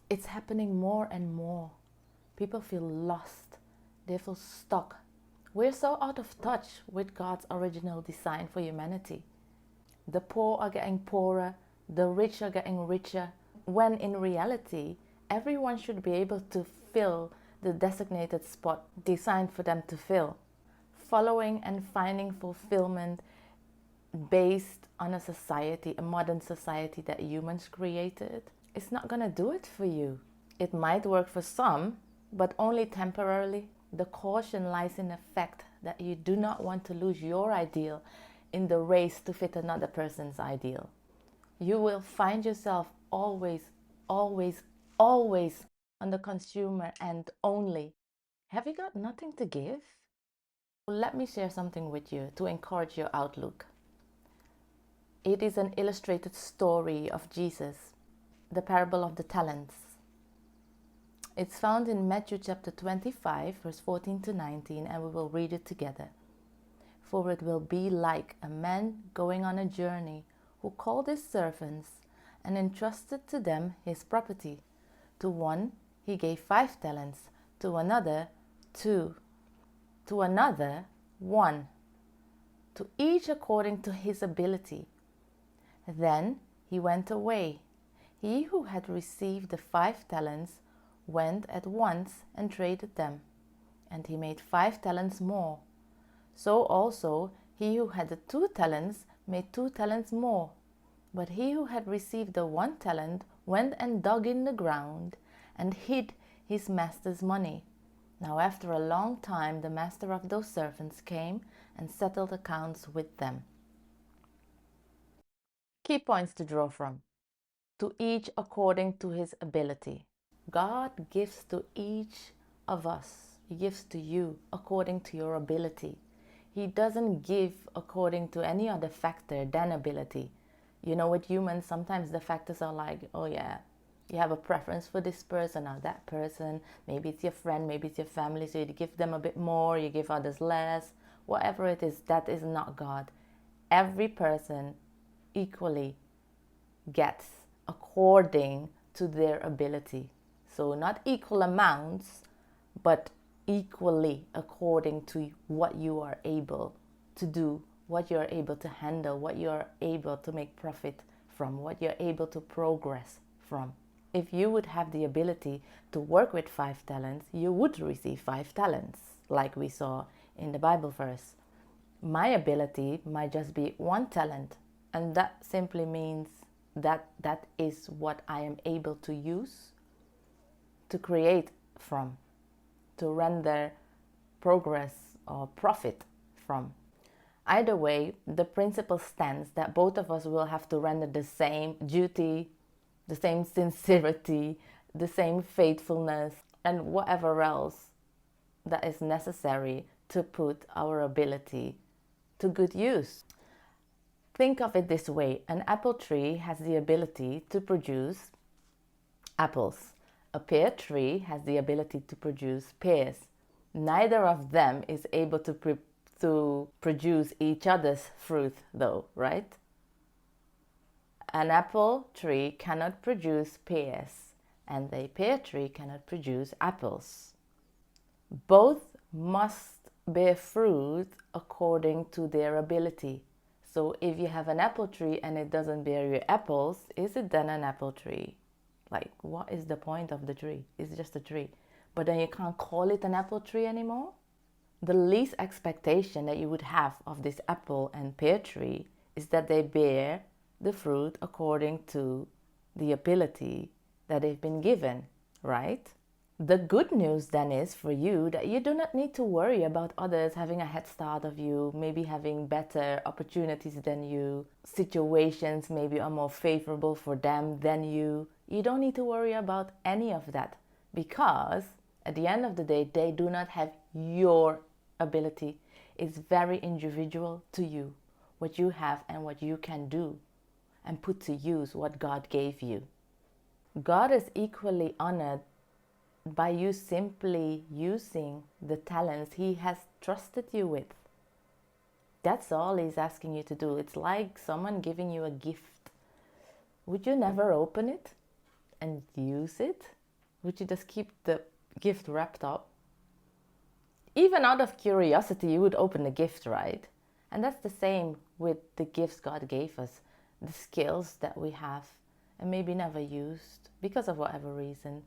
It's happening more and more. People feel lost. They feel stuck. We're so out of touch with God's original design for humanity. The poor are getting poorer, the rich are getting richer, when in reality, everyone should be able to fill the designated spot designed for them to fill. Following and finding fulfillment based on a society, a modern society that humans created, it's not going to do it for you. It might work for some, but only temporarily. The caution lies in the fact that you do not want to lose your ideal in the race to fit another person's ideal. You will find yourself always, always, always on the consumer end only. Have you got nothing to give? Let me share something with you to encourage your outlook. It is an illustrated story of Jesus, the parable of the talents. It's found in Matthew chapter 25, verse 14 to 19, and we will read it together. For it will be like a man going on a journey who called his servants and entrusted to them his property. To one he gave 5 talents, to another 2, to another 1, to each according to his ability. Then he went away. He who had received the 5 talents went at once and traded them, and he made 5 talents more. So also he who had the 2 talents made 2 talents more. But he who had received the 1 talent went and dug in the ground and hid his master's money. Now after a long time the master of those servants came and settled accounts with them. Key points to draw from. To each according to his ability. God gives to each of us. He gives to you according to your ability. He doesn't give according to any other factor than ability. You know, with humans, sometimes the factors are like, oh yeah, you have a preference for this person or that person. Maybe it's your friend, maybe it's your family. So you give them a bit more, you give others less. Whatever it is, that is not God. Every person equally gets according to their ability. So not equal amounts, but equally according to what you are able to do, what you're able to handle, what you're able to make profit from, what you're able to progress from. If you would have the ability to work with 5 talents, you would receive 5 talents, like we saw in the Bible verse. My ability might just be 1 talent, and that simply means that is what I am able to use to create from, to render progress or profit from. Either way, the principle stands that both of us will have to render the same duty, the same sincerity, the same faithfulness, and whatever else that is necessary to put our ability to good use. Think of it this way: an apple tree has the ability to produce apples. A pear tree has the ability to produce pears. Neither of them is able to produce each other's fruit though, right? An apple tree cannot produce pears, and a pear tree cannot produce apples. Both must bear fruit according to their ability. So if you have an apple tree and it doesn't bear your apples, is it then an apple tree? Like, what is the point of the tree? It's just a tree. But then you can't call it an apple tree anymore? The least expectation that you would have of this apple and pear tree is that they bear the fruit according to the ability that they've been given, right? The good news then is for you that you do not need to worry about others having a head start of you, maybe having better opportunities than you, situations maybe are more favorable for them than you. You don't need to worry about any of that, because at the end of the day, they do not have your ability. It's very individual to you, what you have and what you can do and put to use what God gave you. God is equally honored by you simply using the talents He has trusted you with. That's all He's asking you to do. It's like someone giving you a gift. Would you never open it and use it Would you just keep the gift wrapped up? Even out of curiosity, you would open the gift, right? And that's the same with the gifts God gave us, the skills that we have and maybe never used because of whatever reason,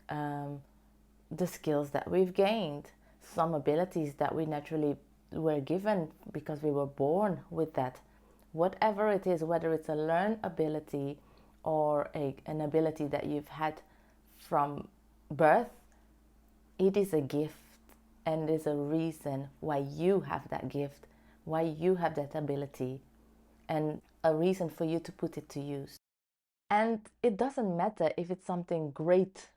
the skills that we've gained, some abilities that we naturally were given because we were born with that. Whatever it is, whether it's a learned ability or an ability that you've had from birth, it is a gift, and there's a reason why you have that gift, why you have that ability, and a reason for you to put it to use. And it doesn't matter if it's something great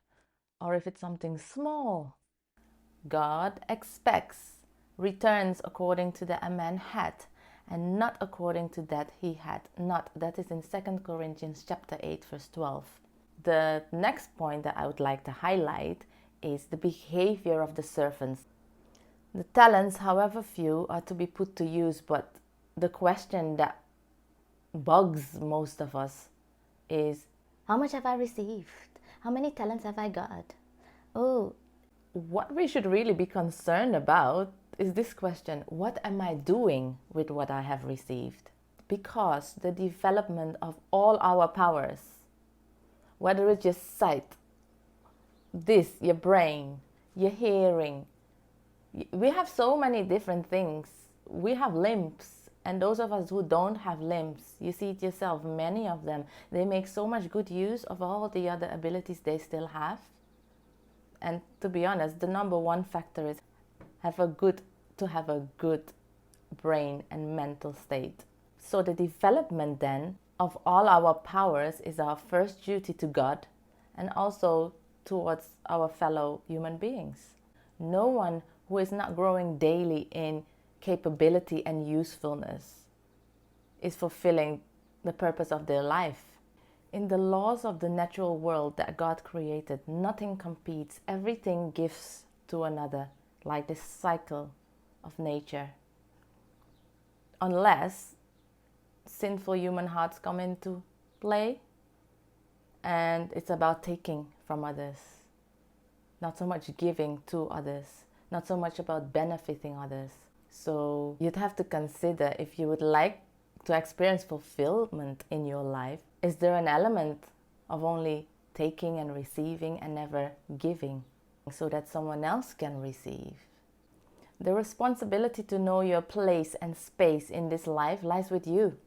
or if it's something small. God expects returns according to that a man had, and not according to that he had not. That is in 2 Corinthians chapter 8, verse 12. The next point that I would like to highlight is the behavior of the servants. The talents, however few, are to be put to use, but the question that bugs most of us is, how much have I received? How many talents have I got? Oh, what we should really be concerned about is this question: what am I doing with what I have received? Because the development of all our powers, whether it's your sight, your brain, your hearing, we have so many different things. We have limbs, and those of us who don't have limbs, you see it yourself, many of them, they make so much good use of all the other abilities they still have. And to be honest, the number one factor is to have a good brain and mental state. So the development then of all our powers is our first duty to God and also towards our fellow human beings. No one who is not growing daily in capability and usefulness is fulfilling the purpose of their life. In the laws of the natural world that God created, nothing competes. Everything gives to another, like this cycle of nature. Unless sinful human hearts come into play and it's about taking from others, not so much giving to others, not so much about benefiting others. So you'd have to consider, if you would like to experience fulfillment in your life, is there an element of only taking and receiving and never giving so that someone else can receive? The responsibility to know your place and space in this life lies with you.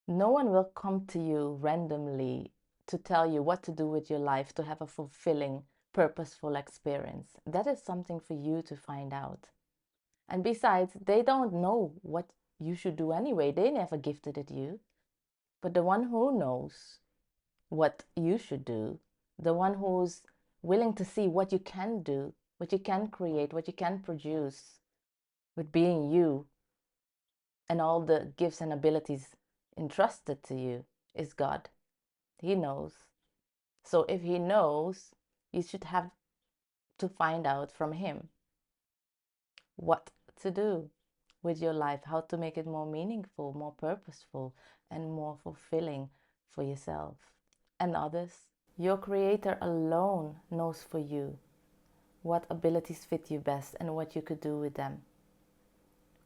No one will come to you randomly to tell you what to do with your life to have a fulfilling, purposeful experience. That is something for you to find out. And besides, they don't know what you should do anyway. They never gifted it you. But the one who knows what you should do, the one who's willing to see what you can do, what you can create, what you can produce with being you and all the gifts and abilities entrusted to you, is God. He knows. So if he knows, you should have to find out from him what to do with your life, how to make it more meaningful, more purposeful, and more fulfilling for yourself and others. Your Creator alone knows for you what abilities fit you best and what you could do with them,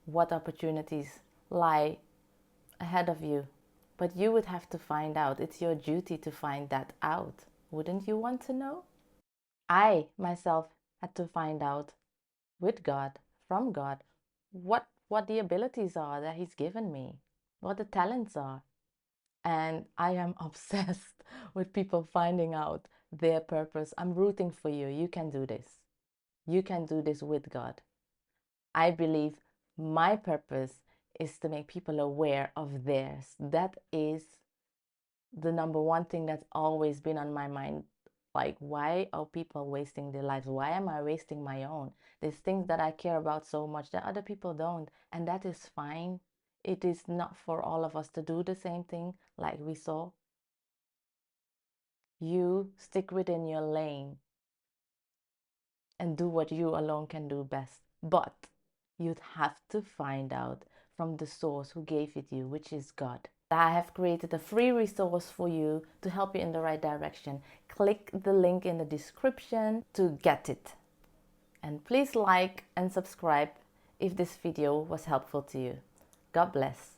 what opportunities lie ahead of you. But you would have to find out. It's your duty to find that out. Wouldn't you want to know? I myself had to find out with God, from God, what the abilities are that He's given me, what the talents are. And I am obsessed with people finding out their purpose. I'm rooting for you. You can do this. You can do this with God. I believe my purpose is to make people aware of theirs. That is the number one thing that's always been on my mind. Like, why are people wasting their lives? Why am I wasting my own? There's things that I care about so much that other people don't, and that is fine. It is not for all of us to do the same thing like we saw. You stick within your lane and do what you alone can do best. But you'd have to find out from the source who gave it you, which is God. I have created a free resource for you to help you in the right direction. Click the link in the description to get it. And please like and subscribe if this video was helpful to you. God bless.